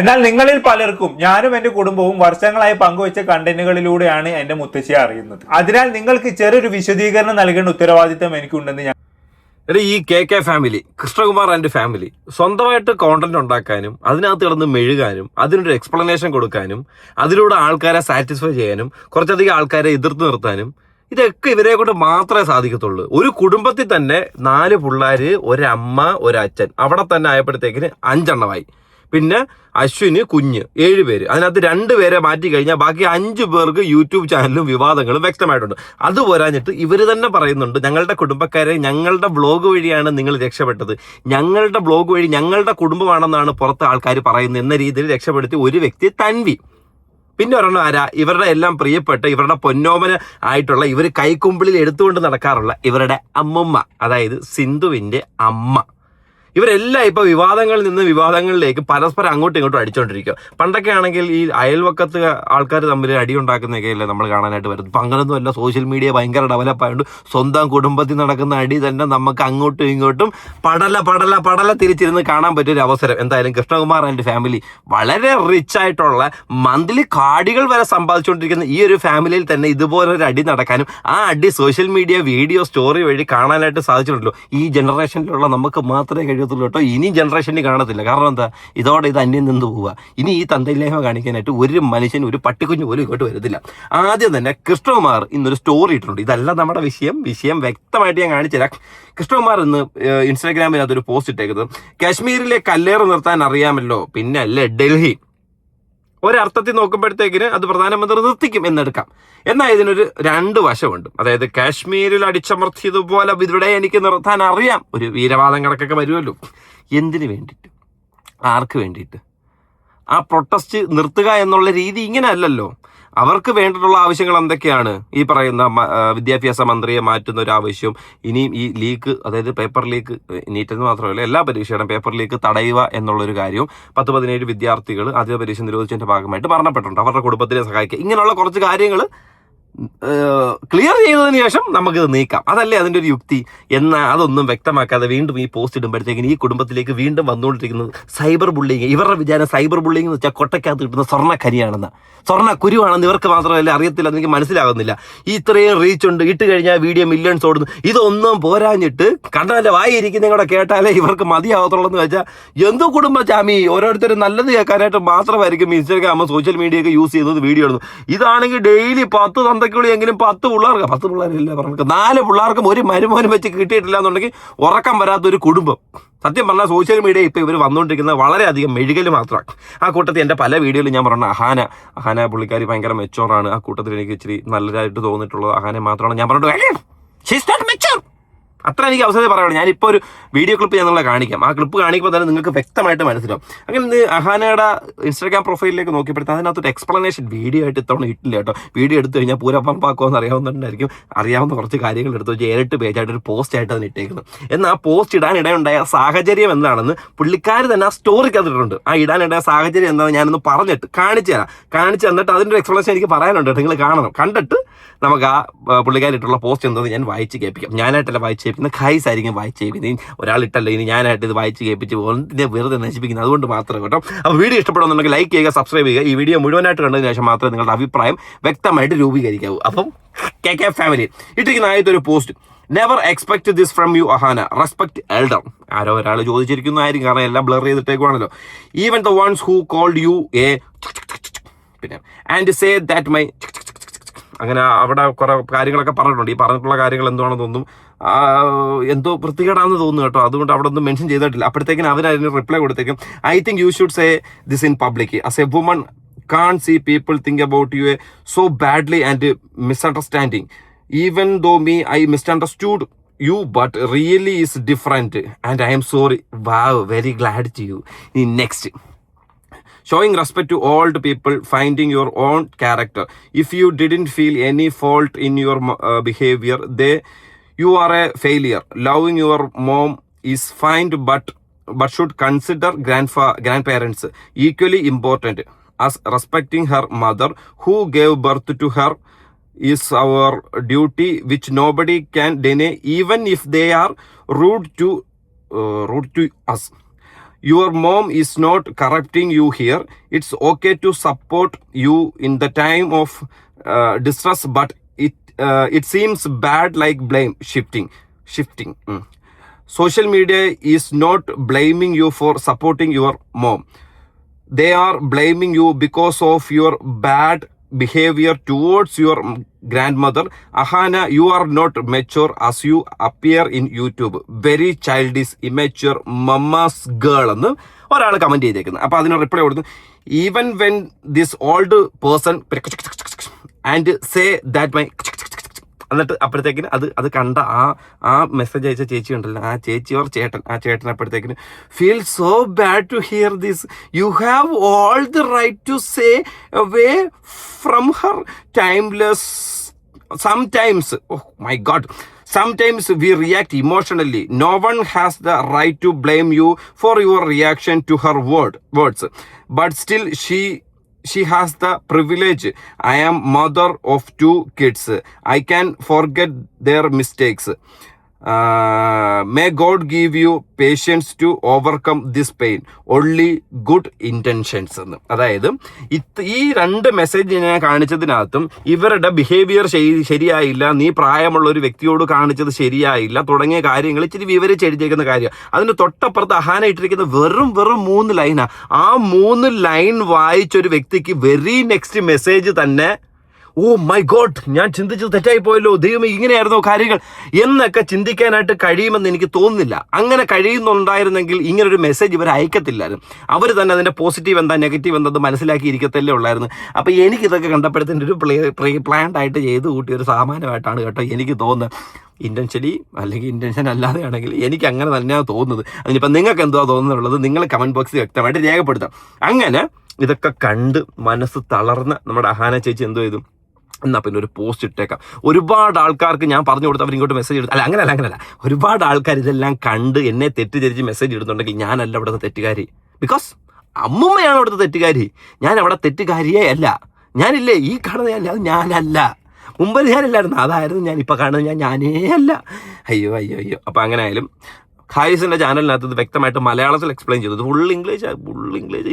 എന്നാൽ നിങ്ങളിൽ പലർക്കും ഞാനും എന്റെ കുടുംബവും വർഷങ്ങളായി പങ്കുവച്ച കണ്ടന്റുകളിലൂടെയാണ് എന്റെ മുത്തശ്ശിയെ അറിയുന്നത്. അതിനാൽ നിങ്ങൾക്ക് ചെറിയൊരു വിശദീകരണം നൽകേണ്ട ഉത്തരവാദിത്തം എനിക്കുണ്ടെന്ന് ഞാൻ ഈ K family, Krishnakumar and family സ്വന്തമായിട്ട് കോണ്ടന്റ് ഉണ്ടാക്കാനും അതിനകത്ത് കിടന്ന് മെഴുകാനും അതിനൊരു എക്സ്പ്ലനേഷൻ കൊടുക്കാനും അതിലൂടെ ആൾക്കാരെ സാറ്റിസ്ഫൈ ചെയ്യാനും കുറച്ചധികം ആൾക്കാരെ എതിർത്ത് നിർത്താനും ഇതൊക്കെ ഇവരെ കൊണ്ട് മാത്രമേ സാധിക്കത്തുള്ളൂ. ഒരു കുടുംബത്തിൽ തന്നെ 4 പിള്ളേര്, ഒരമ്മ, ഒരച്ഛൻ, അവിടെ തന്നെ ആയപ്പോഴത്തേക്കിന് 5 എണ്ണമായി. പിന്നെ അശ്വിന്, കുഞ്ഞ്, 7 പേര്. അതിനകത്ത് 2 പേരെ മാറ്റി കഴിഞ്ഞാൽ ബാക്കി 5 പേർക്ക് യൂട്യൂബ് ചാനലും വിവാദങ്ങളും വ്യക്തമായിട്ടുണ്ട്. അത് പോരാഞ്ഞിട്ട് ഇവർ തന്നെ പറയുന്നുണ്ട്, ഞങ്ങളുടെ കുടുംബക്കാരെ ഞങ്ങളുടെ ബ്ലോഗ് വഴിയാണ് നിങ്ങൾ രക്ഷപ്പെട്ടത്, ഞങ്ങളുടെ ബ്ലോഗ് വഴി ഞങ്ങളുടെ കുടുംബമാണെന്നാണ് പുറത്തെ ആൾക്കാർ പറയുന്നത് എന്ന രീതിയിൽ രക്ഷപ്പെടുത്തി ഒരു വ്യക്തി തൻവി. പിന്നെ ഒരെണ്ണം ആരാ? ഇവരുടെ എല്ലാം പ്രിയപ്പെട്ട, ഇവരുടെ പൊന്നോമന ആയിട്ടുള്ള, ഇവർ കൈക്കുമ്പിളിൽ എടുത്തുകൊണ്ട് നടക്കാറുള്ള ഇവരുടെ അമ്മുമ്മ, അതായത് സിന്ധുവിന്റെ അമ്മ. ഇവരെല്ലാം ഇപ്പൊ വിവാദങ്ങളിൽ നിന്ന് വിവാദങ്ങളിലേക്ക് പരസ്പരം അങ്ങോട്ടും ഇങ്ങോട്ടും അടിച്ചോണ്ടിരിക്കുക. പണ്ടൊക്കെ ആണെങ്കിൽ ഈ അയൽവക്കത്ത് ആൾക്കാർ തമ്മിൽ അടി ഉണ്ടാക്കുന്നതൊക്കെയല്ലേ നമ്മൾ കാണാനായിട്ട് വരുന്നത്. ഇപ്പം അങ്ങനൊന്നും അല്ല. സോഷ്യൽ മീഡിയ ഭയങ്കര ഡെവലപ്പ് ആയതുകൊണ്ട് സ്വന്തം കുടുംബത്തിൽ നടക്കുന്ന അടി തന്നെ നമുക്ക് അങ്ങോട്ടും ഇങ്ങോട്ടും പടല തിരിച്ചിരുന്ന് കാണാൻ പറ്റിയൊരു അവസരം. എന്തായാലും കൃഷ്ണകുമാർ ആൻഡ് ഫാമിലി വളരെ റിച്ച് ആയിട്ടുള്ള മന്ത്ലി കാർഡുകൾ വരെ സമ്പാദിച്ചുകൊണ്ടിരിക്കുന്ന ഈ ഒരു ഫാമിലിയിൽ തന്നെ ഇതുപോലൊരു അടി നടക്കാനും ആ അടി സോഷ്യൽ മീഡിയ വീഡിയോ സ്റ്റോറി വഴി കാണാനായിട്ട് സാധിച്ചിട്ടുണ്ടല്ലോ. ഈ ജനറേഷനിലുള്ള നമുക്ക് മാത്രമേ കഴിയത്തുള്ളൂ കേട്ടോ. ഇനി ജനറേഷനിൽ കാണത്തില്ല. കാരണം എന്താ? ഇതോടെ ഇത് അന്യം നിന്ന് പോവുക. ഇനി ഈ തന്തയില്ലായ്മ കാണിക്കാനായിട്ട് ഒരു മനുഷ്യൻ, ഒരു പട്ടിക്കുഞ്ഞു പോലും ഇങ്ങോട്ട് വരത്തില്ല. ആദ്യം തന്നെ കൃഷ്ണകുമാർ ഇന്നൊരു സ്റ്റോറി ഇട്ടിട്ടുണ്ട്. ഇതല്ല നമ്മുടെ വിഷയം വ്യക്തമായിട്ട് ഞാൻ കാണിച്ചുതരാം. കൃഷ്ണകുമാർ ഇന്ന് ഇൻസ്റ്റാഗ്രാമിൽ അതൊരു പോസ്റ്റ് ഇട്ടേക്കുന്നത്, കാശ്മീരിലെ കല്ലേറ് നിർത്താൻ അറിയാമല്ലോ, പിന്നെ അല്ലേ ഡൽഹി. ഒരർത്ഥത്തിൽ നോക്കുമ്പോഴത്തേക്കിന് അത് പ്രധാനമന്ത്രി നിർത്തിക്കും എന്നെടുക്കാം. എന്നാൽ ഇതിനൊരു 2 വശമുണ്ട്. അതായത് കാശ്മീരിൽ അടിച്ചമർത്തിയതുപോലെ ഇവിടെ എനിക്ക് നിർത്താൻ അറിയാം. ഒരു വീരവാദം കണക്കൊക്കെ വരുമല്ലോ. എന്തിനു വേണ്ടിയിട്ട്? ആർക്ക് വേണ്ടിയിട്ട്? ആ പ്രൊട്ടസ്റ്റ് നിർത്തുക എന്നുള്ള രീതി ഇങ്ങനെ അല്ലല്ലോ. അവർക്ക് വേണ്ടിയിട്ടുള്ള ആവശ്യങ്ങൾ എന്തൊക്കെയാണ്? ഈ പറയുന്ന വിദ്യാഭ്യാസ മന്ത്രിയെ മാറ്റുന്ന ഒരു ആവശ്യം, ഇനിയും ഈ ലീക്ക്, അതായത് പേപ്പർ ലീക്ക്, നീറ്റെന്ന് മാത്രമല്ല എല്ലാ പരീക്ഷയുടെ പേപ്പർ ലീക്ക് തടയുക എന്നുള്ളൊരു കാര്യവും 10-17 വിദ്യാർത്ഥികൾ ആദ്യ പരീക്ഷ നിരോധിച്ചതിന്റെ ഭാഗമായിട്ട് മരണപ്പെട്ടിട്ടുണ്ട്. അവരുടെ കുടുംബത്തിനെ സഹായിക്കുക, ഇങ്ങനെയുള്ള കുറച്ച് കാര്യങ്ങൾ ക്ലിയർ ചെയ്തതിന് ശേഷം നമുക്കിത് നീക്കാം. അതല്ലേ അതിൻ്റെ ഒരു യുക്തി. എന്നാൽ അതൊന്നും വ്യക്തമാക്കാതെ വീണ്ടും ഈ പോസ്റ്റ് ഇടുമ്പോഴത്തേക്കിന് ഈ കുടുംബത്തിലേക്ക് വീണ്ടും വന്നുകൊണ്ടിരിക്കുന്നത് സൈബർ ബുള്ളിങ്. ഇവരുടെ വിചാരം സൈബർ ബുള്ളിങ് എന്ന് വെച്ചാൽ കൊട്ടയ്ക്കകത്ത് കിട്ടുന്ന സ്വർണ്ണക്കരിയാണെന്ന്, സ്വർണ്ണ കുരുവാണെന്ന് ഇവർക്ക് മാത്രമല്ല അറിയത്തില്ല. എനിക്ക് മനസ്സിലാകുന്നില്ല. ഇത്രയും റീച്ച് ഉണ്ട്, ഇട്ട് കഴിഞ്ഞാൽ വീഡിയോ മില്യൺസ് ഓടുന്നു. ഇതൊന്നും പോരാഞ്ഞിട്ട് കണ്ടവൻ്റെ വായിരിക്കുന്ന കൂടെ കേട്ടാലേ ഇവർക്ക് മതിയാവത്തുള്ളൂ എന്ന് വെച്ചാൽ എന്തു കുടുംബ ചാമി. ഓരോരുത്തരും നല്ലത് കേൾക്കാനായിട്ട് മാത്രമായിരിക്കും ഇൻസ്റ്റാഗ്രാമോ സോഷ്യൽ മീഡിയ ഒക്കെ യൂസ് ചെയ്യുന്നത്, വീഡിയോ ഇടുന്നു. ഇതാണെങ്കിൽ ഡെയിലി 10 തന്തയ്ക്കുള്ളി എങ്കിലും 10 പിള്ളേർക്ക്, 10 പിള്ളേരില്ല പറഞ്ഞ 4 പിള്ളേർക്കും ഒരു മരുമോനും വെച്ച് കിട്ടിയിട്ടില്ല എന്നുണ്ടെങ്കിൽ ഉറക്കം വരാത്തൊരു കുടുംബം. സത്യം പറഞ്ഞാൽ സോഷ്യൽ മീഡിയ ഇപ്പോൾ ഇവർ വന്നുകൊണ്ടിരിക്കുന്നത് വളരെയധികം മെഴുകൽ മാത്രമാണ്. ആ കൂട്ടത്തിൽ എൻ്റെ പല വീഡിയോയിലും ഞാൻ പറഞ്ഞ അഹാന പുള്ളിക്കാരി ഭയങ്കര മെച്ചോറാണ്. ആ കൂട്ടത്തിൽ എനിക്ക് ഇച്ചിരി നല്ലതായിട്ട് തോന്നിയിട്ടുള്ളത് അഹാനെ മാത്രമാണ്. ഞാൻ പറഞ്ഞിട്ട് അത്ര എനിക്ക് അവസരം പറയുള്ളൂ. ഞാനിപ്പോൾ ഒരു വീഡിയോ ക്ലിപ്പ് ഞാൻ നിങ്ങളെ കാണിക്കാം. ആ ക്ലിപ്പ് കാണിക്കുമ്പോൾ തന്നെ നിങ്ങൾക്ക് വ്യക്തമായിട്ട് മനസ്സിലാവും. അങ്ങനെ അഹാനയുടെ ഇൻസ്റ്റാഗ്രാം പ്രൊഫൈലിലേക്ക് നോക്കിയപ്പോഴത്തെ അതിനകത്തൊരു എക്സ്പ്ലനേഷൻ വീഡിയോ ആയിട്ട് ഇത്തവണ ഇട്ടില്ല കേട്ടോ. വീഡിയോ എടുത്തു കഴിഞ്ഞാൽ പൂരപ്പറമ്പാക്കുമെന്ന് അറിയാവുന്നതുകൊണ്ടായിരിക്കും അറിയാവുന്ന കുറച്ച് കാര്യങ്ങൾ എടുത്ത് വെച്ച് 7 പേജായിട്ട് ഒരു പോസ്റ്റ് ആയിട്ട് അതിന് ഇട്ടേക്കുന്നത്. എന്നാൽ ആ പോസ്റ്റ് ഇടാനിടയുണ്ടായ സാഹചര്യം എന്താണെന്ന് പുള്ളിക്കാർ തന്നെ ആ സ്റ്റോറിക്ക് അതിട്ടുണ്ട്. ആ ഇടാനിടയ സാഹചര്യം എന്താണെന്ന് ഞാനൊന്ന് പറഞ്ഞിട്ട് കാണിച്ചു തന്നിട്ട് അതിൻ്റെ ഒരു എക്സ്പ്ലനേഷൻ എനിക്ക് പറയാനുണ്ട്. നിങ്ങൾ കാണണം. കണ്ടിട്ട് നമുക്ക് ആ പുള്ളിക്കാരിട്ടുള്ള പോസ്റ്റ് എന്താണെന്ന് ഞാൻ വായിച്ച് കേൾപ്പിക്കാം. ഞാനായിട്ടല്ല വായിച്ച് കേൾപ്പിക്കുന്നത്, ഖൈസ് ആയിരിക്കും വായിച്ച് കേൾപ്പിക്കുന്നത്. ഒരാളിട്ടല്ല, ഇനി ഞാനായിട്ട് ഇത് വായിച്ച് കേൾപ്പിച്ച് ഇതിനെ വെറുതെ നശിപ്പിക്കുന്നത്. അതുകൊണ്ട് മാത്രം കേട്ടോ. അപ്പോൾ വീഡിയോ ഇഷ്ടപ്പെടുന്നുണ്ടെങ്കിൽ ലൈക്ക് ചെയ്യുക, സബ്സ്ക്രൈബ് ചെയ്യുക. ഈ വീഡിയോ മുഴുവനായിട്ട് കണ്ടതിന് ശേഷം മാത്രമേ നിങ്ങളുടെ അഭിപ്രായം വ്യക്തമായിട്ട് രൂപീകരിക്കാവൂ. അപ്പം കെ ഫാമിലി ഇട്ടിരിക്കുന്ന ആദ്യത്തെ ഒരു post, never expect this from you Ahana, respect elder. ആരോ ഒരാൾ ചോദിച്ചിരിക്കുന്നതായിരിക്കും, കാരണം എല്ലാം ബ്ലർ ചെയ്തിട്ടേക്കുവാണല്ലോ. Even the ones who called you a പിന്നെ ആൻഡ് സേ ദാറ്റ് മൈ അങ്ങനെ അവിടെ കുറെ കാര്യങ്ങളൊക്കെ പറഞ്ഞിട്ടുണ്ട്. ഈ പറഞ്ഞിട്ടുള്ള കാര്യങ്ങൾ എന്താണെന്ന് തോന്നും, എന്തോ വൃത്തികേടാണെന്ന് തോന്നുന്നു കേട്ടോ. അതുകൊണ്ട് അവിടെ ഒന്നും മെൻഷൻ ചെയ്തിട്ടില്ല. അപ്പോഴത്തേക്കും അവരതിന് റിപ്ലൈ കൊടുത്തേക്കും, I think you should say this in public as a woman can't see people think about you so badly and misunderstanding. Even though I misunderstood you, but really is different and I am sorry. Wow, very glad to you. Next, showing respect to old people, finding your own character. If you didn't feel any fault in your behavior, you are a failure. Loving your mom is fine, but should consider grandparents equally important as respecting her mother who gave birth to her is our duty, which nobody can deny, even if they are rude to us. your mom is not corrupting you here. It's okay to support you in the time of distress, but it seems bad like blame shifting. Social media is not blaming you for supporting your mom. They are blaming you because of your bad behavior towards your grandmother. Ahana, you are not mature as you appear in YouTube. Very childish, immature, mama's girl എന്ന് ഒരാൾ comment ചെയ്തേക്കുന്നത്. അപ്പൊ അതിന് reply കൊടുത്തു, even when this old person and say that my, എന്നിട്ട് അപ്പോഴത്തേക്കിന് അത് കണ്ട ആ മെസ്സേജ് അയച്ച ചേച്ചി ഉണ്ടല്ലോ, ആ ചേച്ചി ഓർ ചേട്ടൻ അപ്പോഴത്തേക്കിന് feel so bad to hear this. You have all the right to say away from her timeless. Sometimes, oh my God, sometimes we react emotionally. No one has the right to blame you for your reaction to her words. But still, she has the privilege. I am mother of 2 kids. I can forget their mistakes. May God give you patience to overcome this pain. Only good intentions എന്ന്. അതായത് ഈ 2 message ഞാൻ കാണിച്ചതിനകത്തും ഇവരുടെ behaviour ശരിയായില്ല, നീ പ്രായമുള്ള ഒരു വ്യക്തിയോട് കാണിച്ചത് ശരിയായില്ല തുടങ്ങിയ കാര്യങ്ങൾ ഇച്ചിരി വിവരിച്ച് എഴുതിയേക്കുന്ന കാര്യം. അതിന് തൊട്ടപ്പുറത്ത് അഹാന ഇട്ടിരിക്കുന്ന വെറും 3 ലൈനാ. ആ 3 ലൈൻ വായിച്ചൊരു വ്യക്തിക്ക് വെരി നെക്സ്റ്റ് മെസ്സേജ് തന്നെ, ഓ മൈ ഗോഡ്, ഞാൻ ചിന്തിച്ചത് തെറ്റായി പോയല്ലോ, ദൈവമേ ഇങ്ങനെയായിരുന്നോ കാര്യങ്ങൾ എന്നൊക്കെ ചിന്തിക്കാനായിട്ട് കഴിയുമെന്ന് എനിക്ക് തോന്നുന്നില്ല. അങ്ങനെ കഴിയുന്നുണ്ടായിരുന്നെങ്കിൽ ഇങ്ങനൊരു മെസ്സേജ് ഇവർ അയക്കത്തില്ലായിരുന്നു. അവർ തന്നെ അതിൻ്റെ പോസിറ്റീവ് എന്താ നെഗറ്റീവ് എന്താ മനസ്സിലാക്കി ഇരിക്കത്തല്ലേ ഉള്ളായിരുന്നു. അപ്പോൾ എനിക്കിതൊക്കെ കണ്ടപ്പോഴത്തേൻ്റെ ഒരു പ്രീ പ്ലാൻഡ് ആയിട്ട് ചെയ്ത് കൂട്ടിയ ഒരു സാമാന്യമായിട്ടാണ് കേട്ടോ എനിക്ക് തോന്നുന്നത്. ഇൻറ്റൻഷലി അല്ലെങ്കിൽ ഇൻറ്റൻഷൻ അല്ലാതെ ആണെങ്കിൽ എനിക്ക് അങ്ങനെ തന്നെയാണ് തോന്നുന്നത്. അതിനിപ്പോൾ നിങ്ങൾക്ക് എന്തോ തോന്നുന്നുള്ളത് നിങ്ങൾ കമൻറ്റ് ബോക്സിൽ വ്യക്തമായിട്ട് രേഖപ്പെടുത്താം. അങ്ങനെ ഇതൊക്കെ കണ്ട് മനസ്സ് തളർന്ന നമ്മുടെ അഹാന ചേച്ചി എന്തോ ചെയ്തു, എന്നാൽ പിന്നെ ഒരു പോസ്റ്റ് ഇട്ടേക്കാം. ഒരുപാട് ആൾക്കാർക്ക് ഞാൻ പറഞ്ഞു കൊടുത്ത് അവരിങ്ങോട്ട് മെസ്സേജ് എടുത്തു. അങ്ങനല്ല, ഒരുപാട് ആൾക്കാർ ഇതെല്ലാം കണ്ട് എന്നെ തെറ്റിദ്ധരിച്ച് മെസ്സേജ് ഇടുന്നുണ്ടെങ്കിൽ ഞാനല്ല ഇവിടുത്തെ തെറ്റുകാരി. ബിക്കോസ് അമ്മുമ്മയാണ് ഇവിടുത്തെ തെറ്റുകാരി, ഞാൻ അവിടെ തെറ്റുകാരിയേ അല്ല. ഞാനില്ലേ ഈ കാണുന്ന അത് ഞാനല്ല. മുമ്പ് ഞാനില്ലായിരുന്നു, അതായിരുന്നു ഞാൻ. ഇപ്പം കാണുന്നത് ഞാനേ അല്ല. അയ്യോ. അപ്പം അങ്ങനെ ആയാലും ഖായിസിൻ്റെ ചാനലിനകത്ത് ഇത് വ്യക്തമായിട്ട് മലയാളത്തിൽ എക്സ്പ്ലെയിൻ ചെയ്തത് ഫുൾ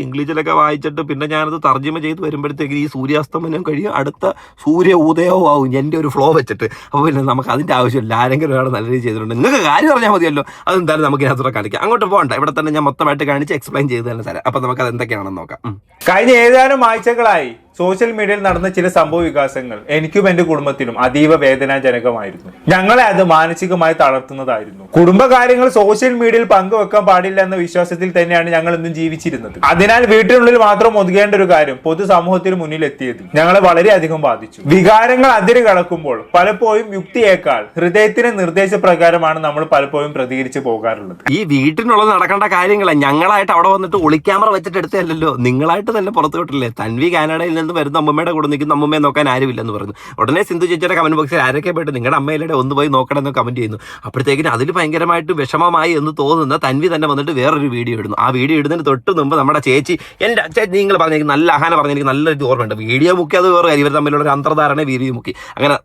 ഇംഗ്ലീഷിലൊക്കെ വായിച്ചിട്ട് പിന്നെ ഞാനത് തർജ്ജിമ ചെയ്ത് വരുമ്പോഴത്തേക്ക് ഈ സൂര്യാസ്തമനം കഴിയും, അടുത്ത സൂര്യ ഉദയവും ആവും എൻ്റെ ഒരു ഫ്ലോ വെച്ചിട്ട്. അപ്പോൾ പിന്നെ നമുക്ക് അതിൻ്റെ ആവശ്യമില്ല. ആരെങ്കിലും ഒരാൾ നല്ല രീതിയിൽ ചെയ്തിട്ടുണ്ട്, നിങ്ങൾക്ക് കാര്യം പറഞ്ഞാൽ മതിയല്ലോ. അതെന്തായാലും നമുക്ക് ഇതിനകത്തൂടെ കാണിക്കാം. അങ്ങോട്ട് പോകണ്ട, ഇവിടെ തന്നെ ഞാൻ മൊത്തമായിട്ട് കാണിച്ച് എക്സ്പ്ലെയിൻ ചെയ്ത് തന്നെ തരാം. അപ്പം നമുക്കത് എന്തൊക്കെയാണെന്ന് നോക്കാം. കഴിഞ്ഞ ഏതാനും ആഴ്ചകളായി സോഷ്യൽ മീഡിയയിൽ നടന്ന ചില സംഭവ വികാസങ്ങൾ എനിക്കും എന്റെ കുടുംബത്തിനും അതീവ വേദനാജനകമായിരുന്നു. ഞങ്ങളെ അത് മാനസികമായി തളർത്തുന്നതായിരുന്നു. കുടുംബകാര്യങ്ങൾ സോഷ്യൽ മീഡിയയിൽ പങ്കുവെക്കാൻ പാടില്ല എന്ന വിശ്വാസത്തിൽ തന്നെയാണ് ഞങ്ങൾ ഇന്നും ജീവിച്ചിരുന്നത്. അതിനാൽ വീട്ടിനുള്ളിൽ മാത്രം ഒതുങ്ങേണ്ട ഒരു കാര്യം പൊതുസമൂഹത്തിന് മുന്നിൽ എത്തിയത് ഞങ്ങളെ വളരെയധികം ബാധിച്ചു. വികാരങ്ങൾ അതിര് കടക്കുമ്പോൾ പലപ്പോഴും യുക്തിയേക്കാൾ ഹൃദയത്തിന്റെ നിർദ്ദേശപ്രകാരമാണ് നമ്മൾ പലപ്പോഴും പ്രതികരിച്ചു പോകാറുള്ളത്. ഈ വീട്ടിനുള്ളത് നടക്കേണ്ട കാര്യങ്ങളെ ഞങ്ങളായിട്ട് അവിടെ വന്നിട്ട് ഒളിക്യാമറ വെച്ചിട്ട് എടുത്തല്ലോ, നിങ്ങളായിട്ട് തന്നെ പുറത്തു വിട്ടില്ലേ. തൻവി കാനഡയിൽ നിന്ന് വരുന്ന അമ്മമ്മയുടെ കൂടെ നിൽക്കുന്ന അമ്മമ്മയെ നോക്കാൻ ആരുമില്ലെന്ന് പറഞ്ഞു. ഉടനെ സിന്ധു ചേച്ചിയുടെ കമന്റ് ബോക്സിൽ ആരൊക്കെ പോയിട്ട് നിങ്ങളുടെ അമ്മയിലൂടെ ഒന്ന് പോയി നോക്കണം എന്ന് കമന്റ് ചെയ്യുന്നു. അപ്പോഴത്തേക്കിനും അതിൽ ഭയങ്കരമായിട്ട് വിഷമമായി എന്ന് തോന്നുന്ന തൻവി തന്നെ വന്നിട്ട് വേറൊരു വീഡിയോ ഇടുന്നു. ആ വീഡിയോ ഇടുന്നതിന് തൊട്ട് മുമ്പ് നമ്മുടെ ചേച്ചി, എൻ്റെ ചേച്ചി നിങ്ങൾ പറഞ്ഞെങ്കിൽ നല്ല അഹാന പറഞ്ഞെനിക്ക് നല്ലൊരു ഓർമ്മയുണ്ട്. വീഡിയോ മുക്കി അത് വേറെ കാര്യം, ഇവർ തമ്മിലുള്ള ഒരു അന്തർധാരണ വീഡിയോ മുക്കി. അങ്ങനെ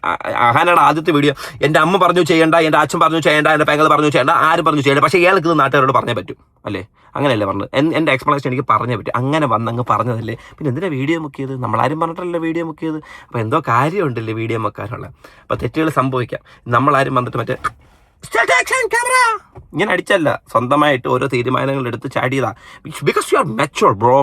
അഹാനയുടെ ആദ്യത്തെ വീഡിയോ എൻ്റെ അമ്മ പറഞ്ഞു ചെയ്യേണ്ട, എൻ്റെ അച്ഛൻ പറഞ്ഞു ചെയ്യേണ്ട, എൻ്റെ പെങ്ങൾ പറഞ്ഞു ചെയ്യേണ്ട, ആരും പറഞ്ഞു ചെയ്യേണ്ട, പക്ഷേ ഇയാൾക്ക് ഇത് നാട്ടുകാരോട് പറഞ്ഞേ പറ്റും അല്ലേ? അങ്ങനെയല്ലേ പറഞ്ഞത്? എൻ്റെ എക്സ്പ്ലനേഷൻ എനിക്ക് പറഞ്ഞേ പറ്റും. അങ്ങനെ വന്നങ്ങ് പറഞ്ഞതല്ലേ, പിന്നെ എന്തിനാ വീഡിയോ മുക്കിയത്? നമ്മളാരും പറഞ്ഞിട്ടല്ലേ വീഡിയോ മുക്കിയത്. അപ്പോൾ എന്തോ കാര്യമുണ്ടല്ലേ വീഡിയോ മുക്കാനുള്ള. അപ്പോൾ തെറ്റുകൾ സംഭവിക്കാം. നമ്മളാരും വന്നിട്ട് മറ്റേ ഇങ്ങനെ അടിച്ചല്ല, സ്വന്തമായിട്ട് ഓരോ തീരുമാനങ്ങൾ എടുത്ത് ചാടിയതാ. Because you are mature bro.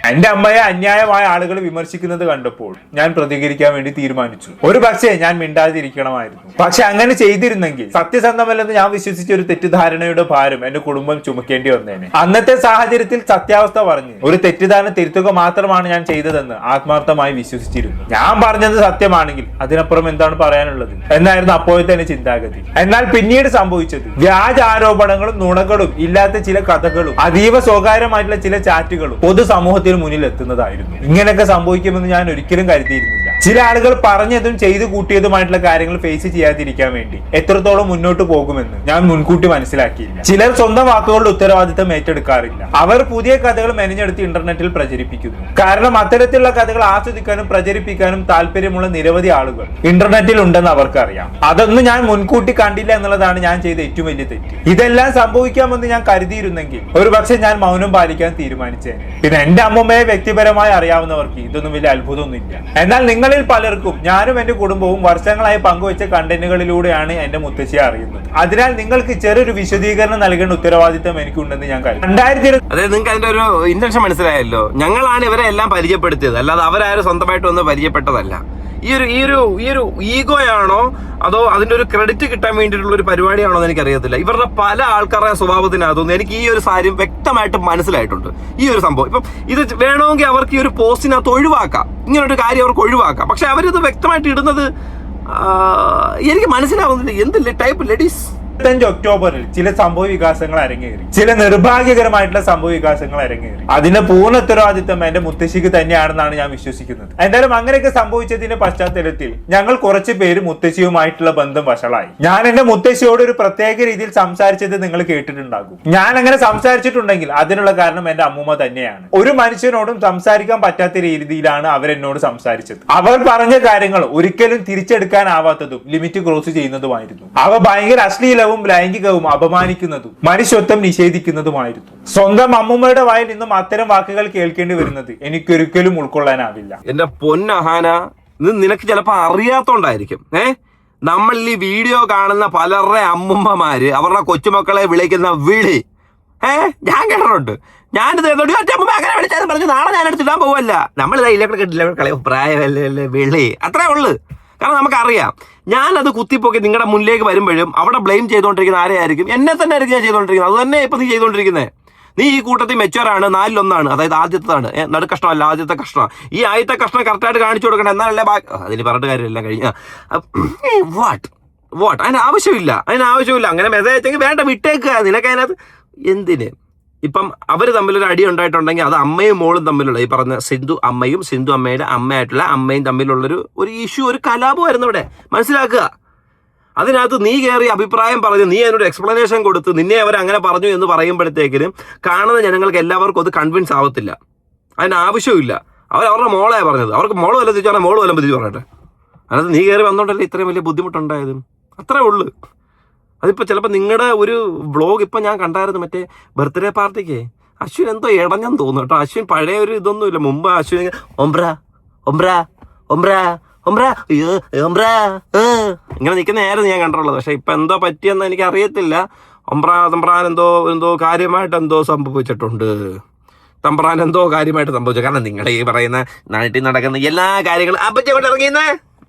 എന്റെ അമ്മയെ അന്യായമായ ആളുകൾ വിമർശിക്കുന്നത് കണ്ടപ്പോൾ ഞാൻ പ്രതികരിക്കാൻ വേണ്ടി തീരുമാനിച്ചു. ഒരു പക്ഷേ ഞാൻ മിണ്ടാതിരിക്കണമായിരുന്നു. പക്ഷെ അങ്ങനെ ചെയ്തിരുന്നെങ്കിൽ സത്യസന്ധമല്ലെന്ന് ഞാൻ വിശ്വസിച്ച ഒരു തെറ്റിദ്ധാരണയുടെ ഭാരം എന്റെ കുടുംബം ചുമക്കേണ്ടി വന്നേനെ. അന്നത്തെ സാഹചര്യത്തിൽ സത്യാവസ്ഥ പറഞ്ഞ് ഒരു തെറ്റിദ്ധാരണ തിരുത്തുക മാത്രമാണ് ഞാൻ ചെയ്തതെന്ന് ആത്മാർത്ഥമായി വിശ്വസിച്ചിരുന്നു. ഞാൻ പറഞ്ഞത് സത്യമാണെങ്കിൽ അതിനപ്പുറം എന്താണ് പറയാനുള്ളത് എന്നായിരുന്നു അപ്പോഴത്തെ എന്റെ ചിന്താഗതി. എന്നാൽ പിന്നീട് സംഭവിച്ചത് വ്യാജ ആരോപണങ്ങളും നുണകളും ഇല്ലാത്ത ചില കഥകളും അതീവ സ്വകാര്യമായിട്ടുള്ള ചില ചാറ്റുകളും പൊതുസമൂഹത്തിൽ മുന്നിൽ എത്തുന്നതായിരുന്നു. ഇങ്ങനെയൊക്കെ സംഭവിക്കുമെന്ന് ഞാൻ ഒരിക്കലും കരുതിയിരുന്നില്ല. ചില ആളുകൾ പറഞ്ഞതും ചെയ്തു കൂട്ടിയതുമായിട്ടുള്ള കാര്യങ്ങൾ ഫേസ് ചെയ്യാതിരിക്കാൻ വേണ്ടി എത്രത്തോളം മുന്നോട്ട് പോകുമെന്ന് ഞാൻ മുൻകൂട്ടി മനസ്സിലാക്കിയില്ല. ചിലർ സ്വന്തം വാക്കുകളുടെ ഉത്തരവാദിത്തം ഏറ്റെടുക്കാറില്ല. അവർ പുതിയ കഥകൾ മെനഞ്ഞെടുത്ത് ഇന്റർനെറ്റിൽ പ്രചരിപ്പിക്കുന്നു. കാരണം അത്തരത്തിലുള്ള കഥകൾ ആസ്വദിക്കാനും പ്രചരിപ്പിക്കാനും താല്പര്യമുള്ള നിരവധി ആളുകൾ ഇന്റർനെറ്റിൽ ഉണ്ടെന്ന് അവർക്കറിയാം. അതൊന്നും ഞാൻ മുൻകൂട്ടി കണ്ടില്ല എന്നുള്ളതാണ് ഞാൻ ചെയ്ത ഏറ്റവും വലിയ തെറ്റ്. ഇതെല്ലാം സംഭവിക്കാമെന്ന് ഞാൻ കരുതിയിരുന്നെങ്കിൽ ഒരുപക്ഷെ ഞാൻ മൗനം പാലിക്കാൻ തീരുമാനിച്ചേനെ. പിന്നെ എന്റെ അമ്മൂമ്മയെ വ്യക്തിപരമായി അറിയാവുന്നവർക്ക് ഇതൊന്നും വലിയ അത്ഭുതമൊന്നുമില്ല. എന്നാൽ നിങ്ങളിൽ പലർക്കും ഞാനും എന്റെ കുടുംബവും വർഷങ്ങളായി പങ്കുവച്ച കണ്ടന്റുകളിലൂടെയാണ് എന്റെ മുത്തശ്ശിയെ അറിയുന്നത്. അതിനാൽ നിങ്ങൾക്ക് ചെറിയൊരു വിശദീകരണം നൽകേണ്ട ഉത്തരവാദിത്തം എനിക്കുണ്ടെന്ന് ഞാൻ കരുതുന്നു. അതായത് നിങ്ങൾക്ക് അതിന്റെ ഒരു ഇന്റൻഷൻ മനസ്സിലായല്ലോ. ഞങ്ങളാണ് ഇവരെ എല്ലാം പരിചയപ്പെടുത്തിയത്, അല്ലാതെ അവരാരും സ്വന്തമായിട്ട് ഒന്ന് പരിചയപ്പെട്ടതല്ല. ഈ ഒരു ഈഗോയാണോ അതോ അതിന്റെ ഒരു ക്രെഡിറ്റ് കിട്ടാൻ വേണ്ടിയിട്ടുള്ള ഒരു പരിപാടിയാണോ എന്ന് എനിക്കറിയത്തില്ല. ഇവരുടെ പല ആൾക്കാരുടെ സ്വഭാവത്തിനകത്തുനിന്ന് എനിക്ക് ഈ ഒരു കാര്യം വ്യക്തമായിട്ട് മനസ്സിലായിട്ടുണ്ട്. ഈ ഒരു സംഭവം ഇപ്പം ഇത് വേണമെങ്കിൽ അവർക്ക് ഈ ഒരു പോസ്റ്റിനകത്ത് ഒഴിവാക്കാം, ഇങ്ങനൊരു കാര്യം അവർക്ക് ഒഴിവാക്കാം. പക്ഷെ അവരിത് വ്യക്തമായിട്ട് ഇടുന്നത് എനിക്ക് മനസ്സിലാവുന്നില്ല. എന്തില്ലേ ടൈപ്പ് ലേഡീസ്. 25 ഒക്ടോബറിൽ ചില സംഭവ വികാസങ്ങൾ അരങ്ങേറി, ചില നിർഭാഗ്യകരമായിട്ടുള്ള സംഭവ വികാസങ്ങൾ അരങ്ങേറി. അതിന്റെ പൂർണ്ണ ഉത്തരവാദിത്വം എന്റെ മുത്തശ്ശിക്ക് തന്നെയാണെന്നാണ് ഞാൻ വിശ്വസിക്കുന്നത്. എന്തായാലും അങ്ങനെയൊക്കെ സംഭവിച്ചതിന്റെ പശ്ചാത്തലത്തിൽ ഞങ്ങൾ കുറച്ച് പേര് മുത്തശ്ശിയുമായിട്ടുള്ള ബന്ധം വഷളായി. ഞാൻ എന്റെ മുത്തശ്ശിയോട് ഒരു പ്രത്യേക രീതിയിൽ സംസാരിച്ചത് നിങ്ങൾ കേട്ടിട്ടുണ്ടാകും. ഞാൻ അങ്ങനെ സംസാരിച്ചിട്ടുണ്ടെങ്കിൽ അതിനുള്ള കാരണം എന്റെ അമ്മൂമ്മ തന്നെയാണ്. ഒരു മനുഷ്യനോടും സംസാരിക്കാൻ പറ്റാത്ത രീതിയിലാണ് അവരെന്നോട് സംസാരിച്ചത്. അവർ പറഞ്ഞ കാര്യങ്ങൾ ഒരിക്കലും തിരിച്ചെടുക്കാനാവാത്തതും ലിമിറ്റ് ക്രോസ് ചെയ്യുന്നതുമായിരുന്നു. അവ ഭയങ്കര അശ്ലീല ലൈംഗികവും അപമാനിക്കുന്നതും മനുഷ്യത്വം നിഷേധിക്കുന്നതുമായിരുന്നു. സ്വന്തം അമ്മൂമ്മയുടെ വായിൽ നിന്നും അത്തരം വാക്കുകൾ കേൾക്കേണ്ടി വരുന്നത് എനിക്കൊരിക്കലും ഉൾക്കൊള്ളാനാവില്ല. എന്റെ പൊന്നഹാന, ഇത് നിനക്ക് ചിലപ്പോ അറിയാത്തോണ്ടായിരിക്കും. നമ്മൾ ഈ വീഡിയോ കാണുന്ന പലരുടെ അമ്മുമ്മമാര് അവരുടെ കൊച്ചുമക്കളെ വിളിക്കുന്ന വിളി ഞാൻ കേട്ടിട്ടുണ്ട്. ഞാനിത് അങ്ങനെ വിളിച്ചാൽ പറഞ്ഞു നാളെ ഞാൻ എടുത്തിടാൻ പോവല്ല. നമ്മളിതാ ഇലക്ട്രിക് പ്രായമല്ലേ വിളി, അത്രേ ഉള്ളു. കാരണം നമുക്കറിയാം ഞാനത് കുത്തിപ്പോക്കി നിങ്ങളുടെ മുന്നിലേക്ക് വരുമ്പോഴും അവിടെ ബ്ലെയിം ചെയ്തുകൊണ്ടിരിക്കുന്ന ആരെയായിരിക്കും? എന്നെ തന്നെ ആയിരിക്കും ഞാൻ ചെയ്തുകൊണ്ടിരിക്കുന്നത്. അത് തന്നെ ഇപ്പൊ നീ ചെയ്തുകൊണ്ടിരിക്കുന്നത്. നീ ഈ കൂട്ടത്തിൽ മെച്ചുവറാണ്, 4-1, അതായത് ആദ്യത്തേതാണ്. നടുക്കഷ്ണമല്ല, ആദ്യത്തെ കഷ്ണം. ഈ ആദ്യത്തെ കഷ്ണം കറക്റ്റായിട്ട് കാണിച്ചു കൊടുക്കണം, എന്നാലല്ലേ അതിന് പറഞ്ഞിട്ട് കാര്യമില്ല കഴിഞ്ഞ വാട്ട് അതിന് ആവശ്യമില്ല. അങ്ങനെ മെസ്സേജ് അയച്ചെങ്കിൽ വേണ്ട, വിട്ടേക്കുക. നിനക്ക് അതിനകത്ത് എന്തിന്? ഇപ്പം അവർ തമ്മിലൊരു അടി ഉണ്ടായിട്ടുണ്ടെങ്കിൽ അത് അമ്മയും മോളും തമ്മിലുള്ള, ഈ പറഞ്ഞ സിന്ധു അമ്മയും സിന്ധു അമ്മയുടെ അമ്മയായിട്ടുള്ള അമ്മയും തമ്മിലുള്ളൊരു ഇഷ്യൂ, ഒരു കലാപമായിരുന്നു ഇവിടെ. മനസ്സിലാക്കുക. അതിനകത്ത് നീ കയറി അഭിപ്രായം പറഞ്ഞു, നീ അതിനൊരു എക്സ്പ്ലനേഷൻ കൊടുത്ത് നിന്നെ അവർ അങ്ങനെ പറഞ്ഞു എന്ന് പറയുമ്പോഴത്തേക്കിനും കാണുന്ന ജനങ്ങൾക്ക് എല്ലാവർക്കും അത് കൺവിൻസ് ആവത്തില്ല. അതിന് ആവശ്യമില്ല. അവരുടെ മോളെയാണ് പറഞ്ഞത്. അവർക്ക് മോള് വല്ല തിരിച്ചു പറഞ്ഞാൽ മോള് വല്ലതും തിരിച്ചു പറയട്ടെ. അതിനകത്ത് നീ കയറി വന്നോണ്ടല്ലേ ഇത്രയും വലിയ ബുദ്ധിമുട്ടുണ്ടായത്. അത്രേ ഉള്ളു. അതിപ്പോൾ ചിലപ്പോൾ നിങ്ങളുടെ ഒരു വ്ളോഗ് ഇപ്പം ഞാൻ കണ്ടായിരുന്നു, മറ്റേ ബർത്ത്ഡേ പാർട്ടിക്ക് അശ്വിൻ എന്തോ ഇടഞ്ഞെന്ന് തോന്നുന്നു കേട്ടോ. അശ്വിൻ പഴയ ഒരു ഇതൊന്നുമില്ല. മുമ്പ് അശ്വിൻ ഇങ്ങനെ നിൽക്കുന്നതായിരുന്നു ഞാൻ കണ്ടിട്ടുള്ളത്. പക്ഷെ ഇപ്പം എന്തോ പറ്റിയെന്ന് എനിക്ക് അറിയത്തില്ല. തമ്പ്രാൻ എന്തോ കാര്യമായിട്ട് എന്തോ സംഭവിച്ചിട്ടുണ്ട്. കാരണം നിങ്ങളുടെ ഈ പറയുന്ന നാട്ടിൽ നടക്കുന്ന എല്ലാ കാര്യങ്ങളും അപ്പച്ചോട്ട് ഇറങ്ങിയെന്നേ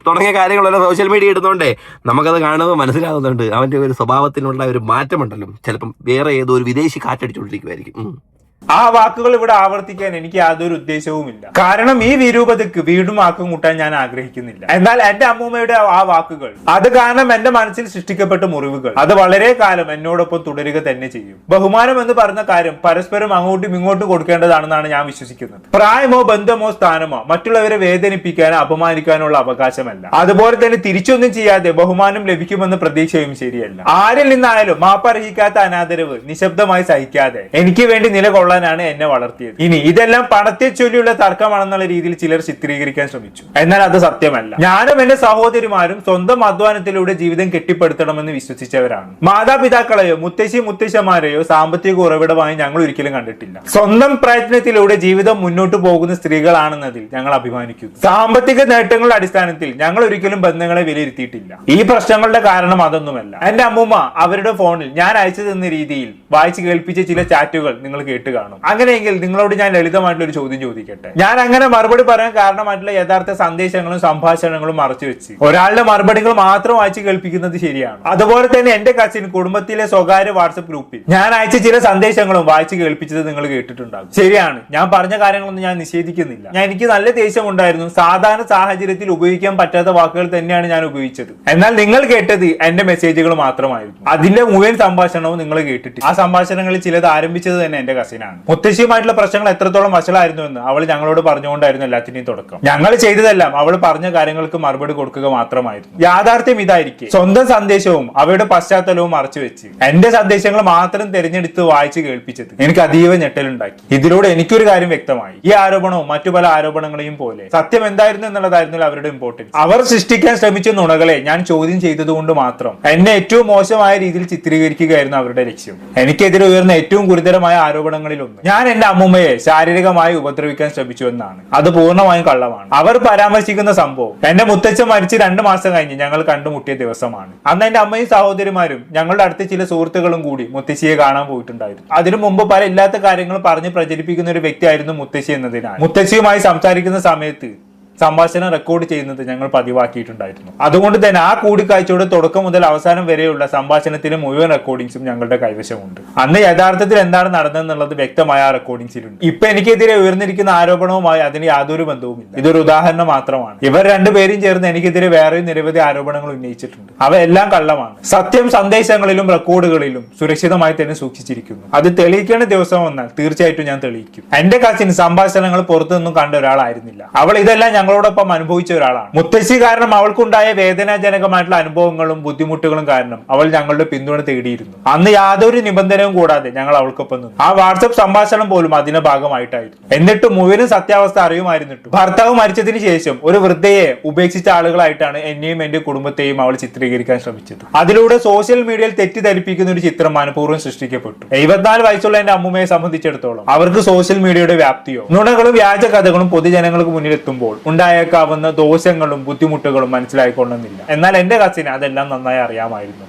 തുടങ്ങിയ കാര്യങ്ങളെല്ലാം സോഷ്യൽ മീഡിയ ഇടുന്നോണ്ടേ നമുക്കത് കാണുമ്പോൾ മനസ്സിലാകുന്നുണ്ട് അവന്റെ ഒരു സ്വഭാവത്തിനുള്ള ഒരു മാറ്റമുണ്ടല്ലോ. ചിലപ്പം വേറെ ഏതോ ഒരു വിദേശി കാറ്റടിച്ചുകൊണ്ടിരിക്കുമായിരിക്കും. ആ വാക്കുകൾ ഇവിടെ ആവർത്തിക്കാൻ എനിക്ക് യാതൊരു ഉദ്ദേശവുമില്ല. കാരണം ഈ വിരൂപതയ്ക്ക് വീണ്ടും ആക്കം കൂട്ടാൻ ഞാൻ ആഗ്രഹിക്കുന്നില്ല. എന്നാൽ എന്റെ അമ്മൂമ്മയുടെ ആ വാക്കുകൾ, അത് കാരണം എന്റെ മനസ്സിൽ സൃഷ്ടിക്കപ്പെട്ട മുറിവുകൾ, അത് വളരെ കാലം എന്നോടൊപ്പം തുടരുക തന്നെ ചെയ്യും. ബഹുമാനം എന്ന് പറഞ്ഞ കാര്യം പരസ്പരം അങ്ങോട്ടും ഇങ്ങോട്ടും കൊടുക്കേണ്ടതാണെന്നാണ് ഞാൻ വിശ്വസിക്കുന്നത്. പ്രായമോ ബന്ധമോ സ്ഥാനമോ മറ്റുള്ളവരെ വേദനിപ്പിക്കാനോ അപമാനിക്കാനോ ഉള്ള അവകാശമല്ല. അതുപോലെ തന്നെ തിരിച്ചൊന്നും ചെയ്യാതെ ബഹുമാനം ലഭിക്കുമെന്ന പ്രതീക്ഷയും ശരിയല്ല. ആരിൽ നിന്നായാലും മാപ്പർഹിക്കാത്ത അനാദരവ് നിശബ്ദമായി സഹിക്കാതെ എനിക്ക് വേണ്ടി നിലകൊള്ളാൻ എന്നെ വളർത്തിയത്. ഇനി ഇതെല്ലാം പണത്തെ ചൊല്ലിയുള്ള തർക്കമാണെന്നുള്ള രീതിയിൽ ചിലർ ചിത്രീകരിക്കാൻ ശ്രമിച്ചു. എന്നാൽ അത് സത്യമല്ല. ഞാനും എന്റെ സഹോദരിമാരും സ്വന്തം അധ്വാനത്തിലൂടെ ജീവിതം കെട്ടിപ്പടുത്തണമെന്ന് വിശ്വസിച്ചവരാണ്. മാതാപിതാക്കളെയോ മുത്തശ്ശിമാരെയോ സാമ്പത്തിക ഉറവിടമായി ഞങ്ങൾ ഒരിക്കലും കണ്ടിട്ടില്ല. സ്വന്തം പ്രയത്നത്തിലൂടെ ജീവിതം മുന്നോട്ട് പോകുന്ന സ്ത്രീകളാണെന്നതിൽ ഞങ്ങൾ അഭിമാനിക്കുന്നു. സാമ്പത്തിക നേട്ടങ്ങളുടെ അടിസ്ഥാനത്തിൽ ഞങ്ങൾ ഒരിക്കലും ബന്ധങ്ങളെ വിലയിരുത്തിയിട്ടില്ല. ഈ പ്രശ്നങ്ങളുടെ കാരണം അതൊന്നുമല്ല. എന്റെ അമ്മൂമ്മ അവരുടെ ഫോണിൽ ഞാൻ അയച്ചു തന്ന രീതിയിൽ വായിച്ചു കേൾപ്പിച്ച ചില ചാറ്റുകൾ നിങ്ങൾ കേട്ട് കാണും. അങ്ങനെയെങ്കിൽ നിങ്ങളോട് ഞാൻ ലളിതമായിട്ടുള്ള ഒരു ചോദ്യം ചോദിക്കട്ടെ. ഞാൻ അങ്ങനെ മറുപടി പറയാൻ കാരണമായിട്ടുള്ള യഥാർത്ഥ സന്ദേശങ്ങളും സംഭാഷണങ്ങളും മറച്ചു വെച്ച് ഒരാളുടെ മറുപടികൾ മാത്രം വായിച്ച് കേൾപ്പിക്കുന്നത് ശരിയാണ്? അതുപോലെ തന്നെ എന്റെ കസിൻ കുടുംബത്തിലെ സ്വകാര്യ വാട്സപ്പ് ഗ്രൂപ്പിൽ ഞാൻ അയച്ച ചില സന്ദേശങ്ങളും വായിച്ച് കേൾപ്പിച്ചത് നിങ്ങൾ കേട്ടിട്ടുണ്ടാകും. ശരിയാണ്, ഞാൻ പറഞ്ഞ കാര്യങ്ങളൊന്നും ഞാൻ നിഷേധിക്കുന്നില്ല. എനിക്ക് നല്ല ദേഷ്യമുണ്ടായിരുന്നു. സാധാരണ സാഹചര്യത്തിൽ ഉപയോഗിക്കാൻ പറ്റാത്ത വാക്കുകൾ തന്നെയാണ് ഞാൻ ഉപയോഗിച്ചത്. എന്നാൽ നിങ്ങൾ കേട്ടത് എന്റെ മെസ്സേജുകൾ മാത്രമായിരുന്നു. അതിന്റെ മുഴുവൻ സംഭാഷണവും നിങ്ങൾ കേട്ടിട്ട് ആ സംഭാഷണങ്ങളിൽ ചിലത് ആരംഭിച്ചത് തന്നെ എന്റെ കസിനാണ്. തന്നെയാണ്. മുത്തശ്ശിയുമായിട്ടുള്ള പ്രശ്നങ്ങൾ എത്രത്തോളം വഷളായിരുന്നു എന്ന് അവൾ ഞങ്ങളോട് പറഞ്ഞുകൊണ്ടായിരുന്നു എല്ലാത്തിന്റെയും തുടക്കം. ഞങ്ങൾ ചെയ്തതെല്ലാം അവൾ പറഞ്ഞ കാര്യങ്ങൾക്ക് മറുപടി കൊടുക്കുക മാത്രമായിരുന്നു. യാഥാർത്ഥ്യം ഇതായിരിക്കെ സ്വന്തം സന്ദേശവും അവയുടെ പശ്ചാത്തലവും മറച്ചുവെച്ച് എന്റെ സന്ദേശങ്ങൾ മാത്രം തിരഞ്ഞെടുത്ത് വായിച്ച് കേൾപ്പിച്ചത് എനിക്ക് അതീവ ഞെട്ടലുണ്ടാക്കി. ഇതിലൂടെ എനിക്കൊരു കാര്യം വ്യക്തമായി. ഈ ആരോപണവും മറ്റു പല ആരോപണങ്ങളെയും പോലെ സത്യം എന്തായിരുന്നു എന്നുള്ളതായിരുന്നില്ല അവരുടെ ഇമ്പോർട്ടൻസ്. അവർ സൃഷ്ടിക്കാൻ ശ്രമിച്ച നുണകളെ ഞാൻ ചോദ്യം ചെയ്തതുകൊണ്ട് മാത്രം എന്നെ ഏറ്റവും മോശമായ രീതിയിൽ ചിത്രീകരിക്കുകയായിരുന്നു അവരുടെ ലക്ഷ്യം. എനിക്കെതിരെ ഉയർന്ന ഏറ്റവും ഗുരുതരമായ ആരോപണങ്ങളിലൊന്ന് ഞാൻ എന്റെ അമ്മൂമ്മയെ ശാരീരികമായി ഉപദ്രവിക്കാൻ ശ്രമിച്ചു എന്നാണ്. അത് പൂർണ്ണമായും കള്ളമാണ്. അവർ പരാമർശിക്കുന്ന സംഭവം എന്റെ മുത്തച്ഛൻ മരിച്ച് 2 മാസം കഴിഞ്ഞ് ഞങ്ങൾ കണ്ടുമുട്ടിയ ദിവസമാണ്. അന്ന് എന്റെ അമ്മയും സഹോദരിമാരും ഞങ്ങളുടെ അടുത്ത ചില സുഹൃത്തുക്കളും കൂടി മുത്തശ്ശിയെ കാണാൻ പോയിട്ടുണ്ടായിരുന്നു. അതിനു മുമ്പ് പല ഇല്ലാത്ത കാര്യങ്ങൾ പറഞ്ഞ് പ്രചരിപ്പിക്കുന്ന ഒരു വ്യക്തിയായിരുന്നു മുത്തശ്ശി എന്നതിനാൽ മുത്തശ്ശിയുമായി സംസാരിക്കുന്ന സമയത്ത് സംഭാഷണം റെക്കോർഡ് ചെയ്യുന്നത് ഞങ്ങൾ പതിവാക്കിയിട്ടുണ്ടായിരുന്നു. അതുകൊണ്ട് തന്നെ ആ കൂടിക്കാഴ്ചയുടെ തുടക്കം മുതൽ അവസാനം വരെയുള്ള സംഭാഷണത്തിലെ മുഴുവൻ റെക്കോർഡിംഗ്സും ഞങ്ങളുടെ കൈവശമുണ്ട്. അന്ന് യഥാർത്ഥത്തിൽ എന്താണ് നടന്നതെന്നുള്ളത് വ്യക്തമായ ആ റെക്കോർഡിംഗ്സിലുണ്ട്. ഇപ്പൊ എനിക്കെതിരെ ഉയർന്നിരിക്കുന്ന ആരോപണവുമായി അതിന് യാതൊരു ബന്ധവുമില്ല. ഇതൊരു ഉദാഹരണം മാത്രമാണ്. ഇവർ രണ്ടുപേരും ചേർന്ന് എനിക്കെതിരെ വേറെയും നിരവധി ആരോപണങ്ങൾ ഉന്നയിച്ചിട്ടുണ്ട്. അവയെല്ലാം കള്ളമാണ്. സത്യം സന്ദേശങ്ങളിലും റെക്കോർഡുകളിലും സുരക്ഷിതമായി തന്നെ സൂക്ഷിച്ചിരിക്കുന്നു. അത് തെളിയിക്കേണ്ട ദിവസം വന്നാൽ തീർച്ചയായിട്ടും ഞാൻ തെളിയിക്കും. എന്റെ കസിൻ സംഭാഷണങ്ങൾ പുറത്തുനിന്നും കണ്ട ഒരാളായിരുന്നില്ല. അവൾ ഇതെല്ലാം ഞങ്ങളോടൊപ്പം അനുഭവിച്ച ഒരാളാണ്. മുത്തശ്ശി കാരണം അവൾക്കുണ്ടായ വേദനാജനകമായിട്ടുള്ള അനുഭവങ്ങളും ബുദ്ധിമുട്ടുകളും കാരണം അവൾ ഞങ്ങളുടെ പിന്തുണ തേടിയിരുന്നു. അന്ന് യാതൊരു നിബന്ധനയും കൂടാതെ ഞങ്ങൾ അവൾക്കൊപ്പം നിന്നു. ആ വാട്സ്ആപ്പ് സംഭാഷണം പോലും അതിന്റെ ഭാഗമായിട്ടായിരുന്നു. എന്നിട്ട് മുഴുവൻ സത്യാവസ്ഥ അറിയുമായിരുന്നിട്ടും ഭർത്താവ് മരിച്ചതിന് ശേഷം ഒരു വൃദ്ധയെ ഉപേക്ഷിച്ച ആളുകളായിട്ടാണ് എന്നെയും എന്റെ കുടുംബത്തെയും അവൾ ചിത്രീകരിക്കാൻ ശ്രമിച്ചത്. അതിലൂടെ സോഷ്യൽ മീഡിയയിൽ തെറ്റിദ്ധരിപ്പിക്കുന്ന ഒരു ചിത്രം മനഃപൂർവ്വം സൃഷ്ടിക്കപ്പെട്ടു. 74 വയസ്സുള്ള എന്റെ അമ്മൂമ്മയെ സംബന്ധിച്ചിടത്തോളം അവർക്ക് സോഷ്യൽ മീഡിയയുടെ വ്യാപ്തിയോ നുണകളും വ്യാജ കഥകളും പൊതുജനങ്ങൾക്ക് മുന്നിൽ എത്തുമ്പോൾ ഉണ്ടായേക്കാവുന്ന ദോഷങ്ങളും ബുദ്ധിമുട്ടുകളും മനസ്സിലായിക്കൊള്ളുന്നില്ല. എന്നാൽ എന്റെ കസിന് അതെല്ലാം നന്നായി അറിയാമായിരുന്നു.